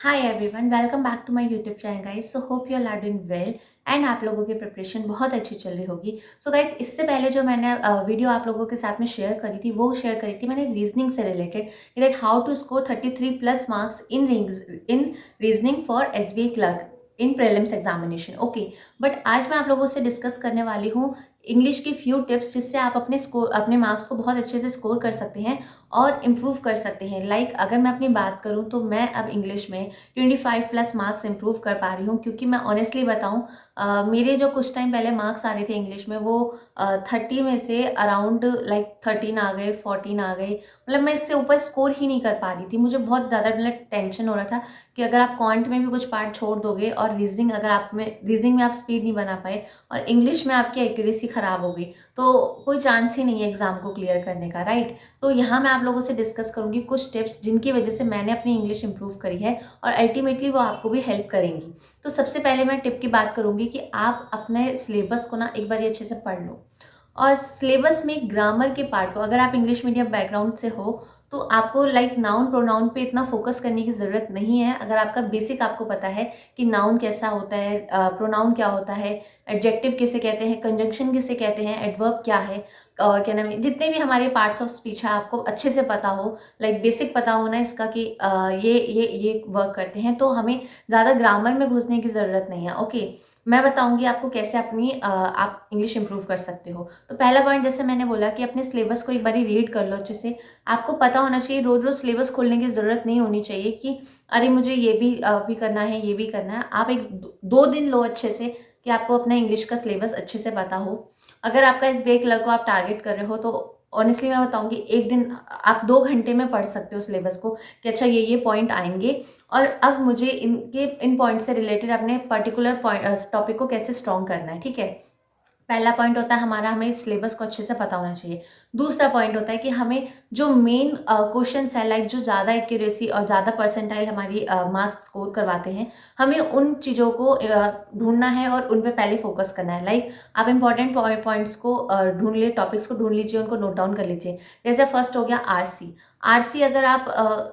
Hi everyone, welcome back to my YouTube channel guys. So hope you all are doing well and आप लोगों की preparation बहुत अच्छी चल रही होगी। सो गाइस, इससे पहले जो मैंने वीडियो आप लोगों के साथ में शेयर करी थी वो शेयर करी थी मैंने रीजनिंग से related, that how to score 33 plus marks in reasoning for SBI clerk in prelims examination. Okay, but आज मैं आप लोगों से डिस्कस करने वाली हूँ इंग्लिश की फ्यू टिप्स जिससे आप अपने मार्क्स को बहुत अच्छे से स्कोर कर सकते हैं और इम्प्रूव कर सकते हैं। अगर मैं अपनी बात करूँ तो मैं अब इंग्लिश में 25 प्लस मार्क्स इंप्रूव कर पा रही हूँ, क्योंकि मैं ऑनेस्टली बताऊँ, मेरे जो कुछ टाइम पहले मार्क्स आ रहे थे इंग्लिश में वो 30 में से अराउंड 13 आ गए, 14 आ गए। मतलब मैं इससे ऊपर स्कोर ही नहीं कर पा रही थी। मुझे बहुत ज़्यादा टेंशन हो रहा था कि अगर आप क्वांट में भी कुछ पार्ट छोड़ दोगे और रीजनिंग में आप स्पीड नहीं बना पाए और इंग्लिश में आपकी एक्यूरेसी खराब हो गई तो कोई चांस ही नहीं है एग्जाम को क्लियर करने का, राइट। तो यहाँ मैं आप लोगों से डिस्कस करूंगी कुछ टिप्स जिनकी वजह से मैंने अपनी इंग्लिश इंप्रूव करी है और अल्टीमेटली वो आपको भी हेल्प करेंगी। तो सबसे पहले मैं टिप की बात करूंगी कि आप अपने सिलेबस को ना एक बार अच्छे से पढ़ लो। और सिलेबस में ग्रामर के पार्ट को, अगर आप इंग्लिश मीडियम बैकग्राउंड से हो तो आपको नाउन प्रोनाउन पे इतना फोकस करने की ज़रूरत नहीं है। अगर आपका बेसिक आपको पता है कि नाउन कैसा होता है, प्रोनाउन क्या होता है, एडजेक्टिव किसे कहते हैं, कंजंक्शन किसे कहते हैं, एडवर्ब क्या है, और क्या नाम है, जितने भी हमारे पार्ट्स ऑफ स्पीच है आपको अच्छे से पता हो, बेसिक पता होना इसका कि ये वर्क करते हैं, तो हमें ज़्यादा ग्रामर में घुसने की ज़रूरत नहीं है। ओके, मैं बताऊंगी आपको कैसे आप इंग्लिश इंप्रूव कर सकते हो। तो पहला पॉइंट, जैसे मैंने बोला कि अपने सिलेबस को एक बार रीड कर लो अच्छे से। आपको पता होना चाहिए, रोज रोज सिलेबस खोलने की ज़रूरत नहीं होनी चाहिए कि अरे मुझे ये भी करना है, ये भी करना है। आप एक दो दिन लो अच्छे से कि आपको अपना इंग्लिश का सिलेबस अच्छे से पता हो। अगर आपका एसबीआई क्लर्क को आप टारगेट कर रहे हो तो ऑनेस्टली मैं बताऊंगी एक दिन आप 2 घंटे में पढ़ सकते हो सिलेबस को कि अच्छा ये पॉइंट आएंगे और अब मुझे इन पॉइंट से रिलेटेड अपने पर्टिकुलर टॉपिक को कैसे स्ट्रॉन्ग करना है, ठीक है। पहला पॉइंट होता है हमारा, हमें सिलेबस को अच्छे से पता होना चाहिए। दूसरा पॉइंट होता है कि हमें जो मेन क्वेश्चंस है, जो ज़्यादा एक्यूरेसी और ज़्यादा परसेंटाइल हमारी मार्क्स स्कोर करवाते हैं, हमें उन चीज़ों को ढूंढना है और उन पे पहले फोकस करना है। आप इंपॉर्टेंट पॉइंट्स को ढूंढ लिए, टॉपिक्स को ढूंढ लीजिए, उनको नोट डाउन कर लीजिए। जैसे फर्स्ट हो गया आरसी। आरसी अगर आप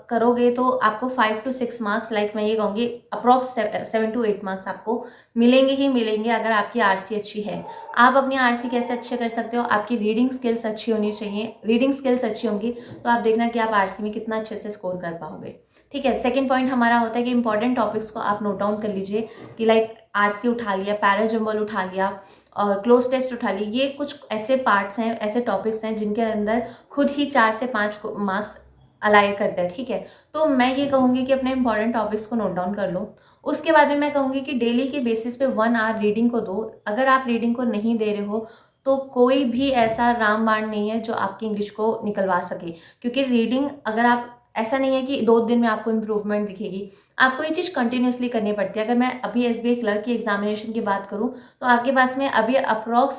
करोगे तो आपको 5 to 6 मार्क्स, मैं ये कहूँगी अप्रॉक्स 7 to 8 मार्क्स आपको मिलेंगे ही मिलेंगे अगर आपकी आरसी अच्छी है। आप अपनी आरसी कैसे अच्छे कर सकते हो, आपकी रीडिंग स्किल्स अच्छी होनी चाहिए। रीडिंग स्किल्स अच्छी होंगी तो आप देखना कि आप आरसी में कितना अच्छे से स्कोर कर पाओगे, ठीक है। सेकंड पॉइंट हमारा होता है कि इंपॉर्टेंट टॉपिक्स को आप नोट डाउन कर लीजिए कि आरसी उठा लिया, पैराजम्बल उठा लिया और क्लोज टेस्ट उठा ली। ये कुछ ऐसे पार्ट्स हैं, ऐसे टॉपिक्स हैं जिनके अंदर खुद ही 4 से 5 मार्क्स अलाइन करते हैं, ठीक है। तो मैं ये कहूँगी कि अपने इंपॉर्टेंट टॉपिक्स को नोट डाउन कर लो। उसके बाद में मैं कहूँगी कि डेली के बेसिस पे 1 आवर रीडिंग को दो। अगर आप रीडिंग को नहीं दे रहे हो तो कोई भी ऐसा रामबाण नहीं है जो आपकी इंग्लिश को निकलवा सके, क्योंकि रीडिंग अगर आप, ऐसा नहीं है कि 2 दिन में आपको इम्प्रूवमेंट दिखेगी, आपको ये चीज़ कंटिन्यूसली करनी पड़ती है। अगर मैं अभी एसबीआई क्लर्क की एग्जामिनेशन की बात करूँ तो आपके पास में अभी अप्रॉक्स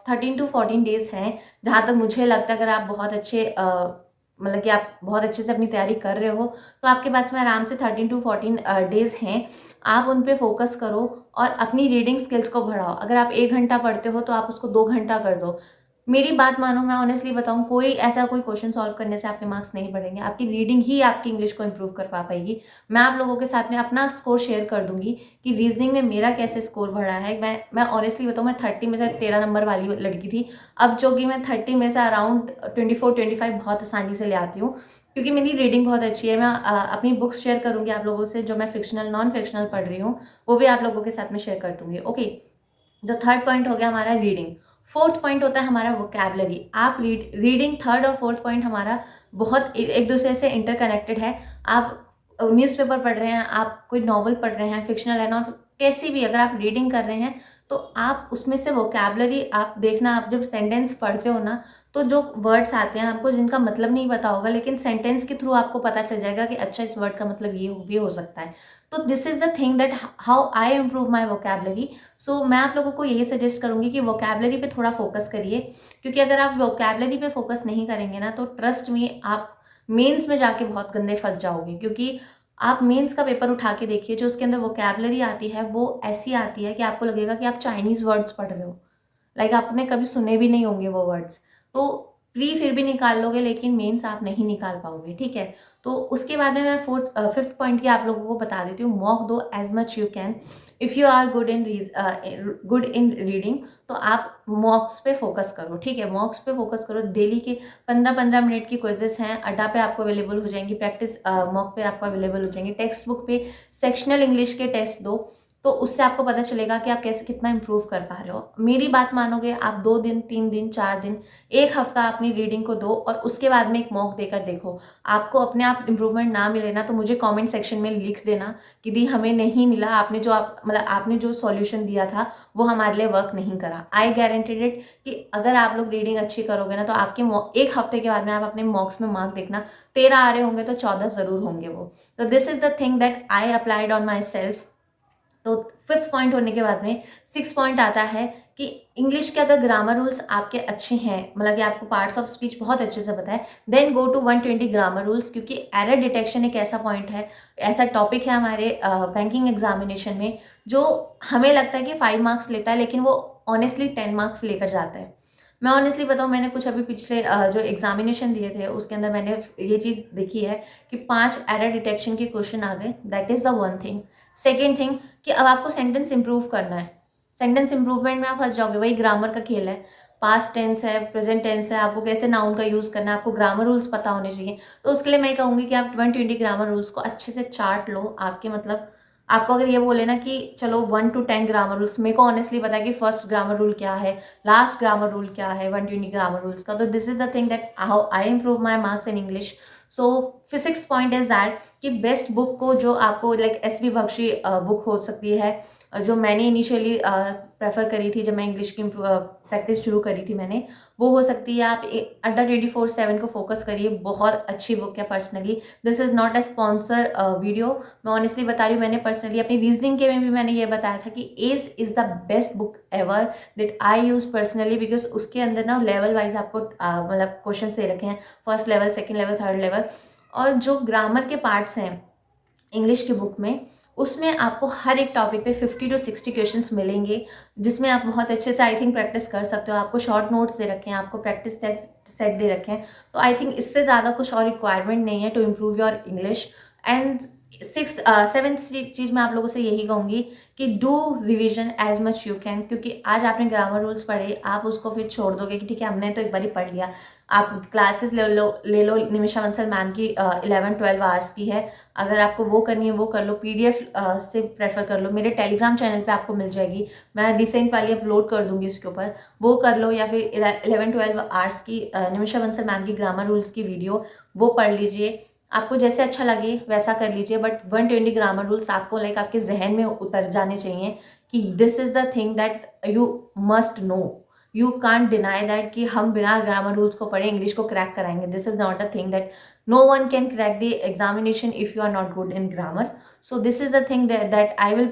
13 to 14 डेज हैं, जहाँ तक मुझे लगता है अगर आप बहुत अच्छे कि आप बहुत अच्छे से अपनी तैयारी कर रहे हो तो आपके पास में आराम से 13 to 14 डेज हैं। आप उन पे फोकस करो और अपनी रीडिंग स्किल्स को बढ़ाओ। अगर आप 1 घंटा पढ़ते हो तो आप उसको 2 घंटा कर दो। मेरी बात मानो, मैं ऑनेस्टली बताऊं, कोई क्वेश्चन सॉल्व करने से आपके मार्क्स नहीं बढ़ेंगे। आपकी रीडिंग ही आपकी इंग्लिश को इंप्रूव कर पा पाएगी। मैं आप लोगों के साथ में अपना स्कोर शेयर कर दूंगी कि रीजनिंग में मेरा कैसे स्कोर बढ़ा है। मैं ऑनेस्टली बताऊं, मैं 30 में से 13 नंबर वाली लड़की थी, अब जो कि मैं 30 में से अराउंड 24-25 बहुत आसानी से ले आती हूँ, क्योंकि मेरी रीडिंग बहुत अच्छी है। मैं अपनी बुक्स शेयर करूंगी आप लोगों से, जो मैं फिक्शनल नॉन फिक्शनल पढ़ रही हूँ वो भी आप लोगों के साथ में शेयर कर दूंगी। ओके, जो थर्ड पॉइंट हो गया हमारा रीडिंग। फोर्थ पॉइंट होता है हमारा वोकैबलरी। आप रीडिंग, थर्ड और फोर्थ पॉइंट हमारा बहुत एक दूसरे से इंटरकनेक्टेड है। आप न्यूज़पेपर पढ़ रहे हैं, आप कोई नॉवल पढ़ रहे हैं, फिक्शनल है नॉन, कैसी भी अगर आप रीडिंग कर रहे हैं तो आप उसमें से वोकैबलरी आप देखना। आप जब सेंटेंस पढ़ते हो ना तो जो वर्ड्स आते हैं आपको जिनका मतलब नहीं पता होगा, लेकिन सेंटेंस के थ्रू आपको पता चल जाएगा कि अच्छा इस वर्ड का मतलब ये भी हो सकता है। तो this is the thing that how I improve my vocabulary. So मैं आप लोगों को यही सजेस्ट करूंगी कि वोकैबलरी पे थोड़ा फोकस करिए, क्योंकि अगर आप वोकैबलरी पे फोकस नहीं करेंगे ना तो ट्रस्ट में आप मेंस में जाके बहुत गंदे फंस जाओगे। क्योंकि आप मेंस का पेपर उठा के देखिए, जो उसके अंदर वोकैबलरी आती है वो ऐसी आती है कि आपको लगेगा कि आप चाइनीज वर्ड्स पढ़ रहे हो। आपने कभी सुने भी नहीं होंगे वो वर्ड्स। तो प्री फिर भी निकाल लोगे लेकिन मेंस आप नहीं निकाल पाओगे, ठीक है। तो उसके बाद में मैं फिफ्थ पॉइंट की आप लोगों को बता देती हूँ, मॉक दो as much you can. If you are good in reading तो आप मॉक्स पे फोकस करो, ठीक है, मॉक्स पे फोकस करो। डेली के 15-15 मिनट की क्विजेस हैं, अड्डा पे आपको अवेलेबल हो जाएंगी, प्रैक्टिस मॉक पे आपको अवेलेबल हो जाएंगी, टेक्स्ट बुक पे सेक्शनल इंग्लिश के टेस्ट दो, तो उससे आपको पता चलेगा कि आप कैसे कितना इंप्रूव कर पा रहे हो। मेरी बात मानोगे, आप 2 दिन 3 दिन 4 दिन 1 हफ्ता अपनी रीडिंग को दो और उसके बाद में एक मॉक देकर देखो। आपको अपने आप इंप्रूवमेंट ना मिले ना तो मुझे कमेंट सेक्शन में लिख देना कि दी हमें नहीं मिला, आपने जो आपने जो सॉल्यूशन दिया था वो हमारे लिए वर्क नहीं करा। आई गारंटेड इट कि अगर आप लोग रीडिंग अच्छी करोगे ना तो आपके 1 हफ्ते के बाद में आप अपने मॉक्स में मार्क देखना, 13 आ रहे होंगे तो 14 जरूर होंगे वो। तो this is the thing that I applied on my self. तो फिफ्थ पॉइंट होने के बाद में सिक्स पॉइंट आता है कि इंग्लिश के अगर ग्रामर रूल्स आपके अच्छे हैं, मतलब कि आपको पार्ट्स ऑफ स्पीच बहुत अच्छे से पता है, then go to 120 grammar rules, क्योंकि एरर डिटेक्शन एक ऐसा पॉइंट है, ऐसा टॉपिक है हमारे बैंकिंग एग्जामिनेशन में जो हमें लगता है कि 5 मार्क्स लेता है, लेकिन वो ऑनेस्टली 10 मार्क्स लेकर जाता है। मैं ऑनेस्टली बताऊँ, मैंने कुछ अभी पिछले जो एग्जामिनेशन दिए थे उसके अंदर मैंने ये चीज़ देखी है कि 5 एरर डिटेक्शन के क्वेश्चन आ गए। That is the one thing. Second thing कि अब आपको सेंटेंस इंप्रूव करना है, सेंटेंस इंप्रूवमेंट में आप फंस जाओगे, वही ग्रामर का खेल है। पास्ट टेंस है, प्रेजेंट टेंस है, आपको कैसे नाउन का यूज़ करना है, आपको ग्रामर रूल्स पता होने चाहिए। तो उसके लिए मैं कहूँगी कि आप 120 ग्रामर रूल्स को अच्छे से चार्ट लो। आपके मतलब आपको अगर ये बोले ना कि चलो 1 to 10 ग्रामर रूल्स, मेरे को ऑनेस्टली पता है कि फर्स्ट ग्रामर रूल क्या है, लास्ट ग्रामर रूल क्या है 120 ग्रामर रूल्स का। तो this is the thing that how I improve my marks in English. So physics point is that कि बेस्ट बुक को जो आपको like S B Bakshi book हो सकती है, जो मैंने इनिशियली प्रेफर करी थी जब मैं इंग्लिश की प्रैक्टिस शुरू करी थी मैंने, वो हो सकती है। आप अड्डा 24/7 को फोकस करिए, बहुत अच्छी बुक है personally. This is not a sponsor video, मैं ऑनेस्टली बता रही हूँ। मैंने पर्सनली अपनी रीजनिंग के में भी मैंने ये बताया था कि S is the best book ever that I use personally, because उसके अंदर ना लेवल वाइज आपको मतलब क्वेश्चन दे रखे हैं, first level, second level, third level. और जो ग्रामर के पार्ट्स हैं इंग्लिश की बुक में, उसमें आपको हर एक टॉपिक पे 50 to 60 क्वेश्चंस मिलेंगे, जिसमें आप बहुत अच्छे से आई थिंक प्रैक्टिस कर सकते हो। आपको शॉर्ट नोट्स दे रखे हैं, आपको प्रैक्टिस टेस्ट सेट दे रखे हैं। तो आई थिंक इससे ज़्यादा कुछ और रिक्वायरमेंट नहीं है to improve your English. And seventh चीज़ मैं आप लोगों से यही कहूँगी कि do revision as much you can, क्योंकि आज आपने ग्रामर रूल्स पढ़े, आप उसको फिर छोड़ दोगे कि ठीक है हमने तो एक बार ही पढ़ लिया। आप क्लासेस ले लो निमिषा बंसल मैम की 11-12 आवर्स की है, अगर आपको वो करनी है वो कर लो, पीडीएफ से प्रेफर कर लो, मेरे टेलीग्राम चैनल पे आपको मिल जाएगी, मैं रिसेंट वाली अपलोड कर दूंगी उसके ऊपर, वो कर लो। या फिर 11-12 आवर्स की निमिषा बंसल मैम की ग्रामर रूल्स की वीडियो, वो पढ़ लीजिए। आपको जैसे अच्छा लगे वैसा कर लीजिए, बट 120 ग्रामर रूल्स आपको लाइक आपके जहन में उतर जाने चाहिए कि this is the thing that you must know. You can't deny that कि हम बिना ग्रामर रूल्स को पढ़े इंग्लिश को क्रैक कराएंगे। This is not a thing that no one can crack the examination if you are not good in grammar. So this is the thing that I will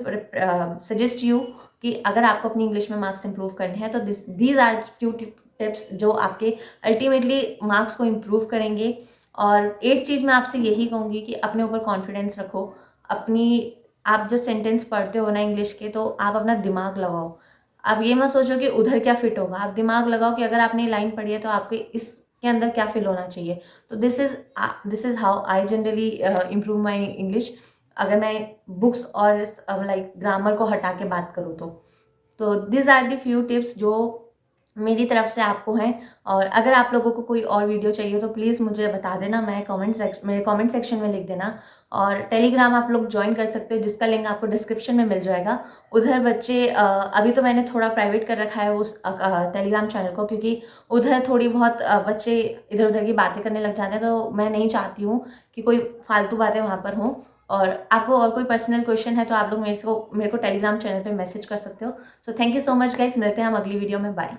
suggest you कि अगर आपको अपनी English में marks improve करने हैं तो these are few tips जो आपके अल्टीमेटली मार्क्स को इम्प्रूव करेंगे। और एक चीज़ मैं आपसे यही कहूँगी कि अपने ऊपर कॉन्फिडेंस रखो। अपनी आप जब सेंटेंस पढ़ते हो ना इंग्लिश के, तो आप अपना दिमाग लगाओ। आप ये मत सोचो कि उधर क्या फिट होगा, आप दिमाग लगाओ कि अगर आपने लाइन पढ़ी है तो आपके इसके अंदर क्या फिल होना चाहिए। तो this is how I generally improve my English, अगर मैं बुक्स और लाइक ग्रामर को हटा के बात करूँ तो these are the few tips जो मेरी तरफ से आपको हैं। और अगर आप लोगों को कोई और वीडियो चाहिए तो प्लीज़ मुझे बता देना, मेरे कमेंट सेक्शन में लिख देना। और टेलीग्राम आप लोग ज्वाइन कर सकते हो, जिसका लिंक आपको डिस्क्रिप्शन में मिल जाएगा। उधर बच्चे अभी तो मैंने थोड़ा प्राइवेट कर रखा है उस टेलीग्राम चैनल को, क्योंकि उधर थोड़ी बहुत बच्चे इधर उधर की बातें करने लग जाते हैं, तो मैं नहीं चाहती हूँ कि कोई फालतू बातें वहाँ पर हों। और आपको और कोई पर्सनल क्वेश्चन है तो आप लोग मेरे को टेलीग्राम चैनल पे मैसेज कर सकते हो। So thank you so much guys, मिलते हैं हम अगली वीडियो में, बाय।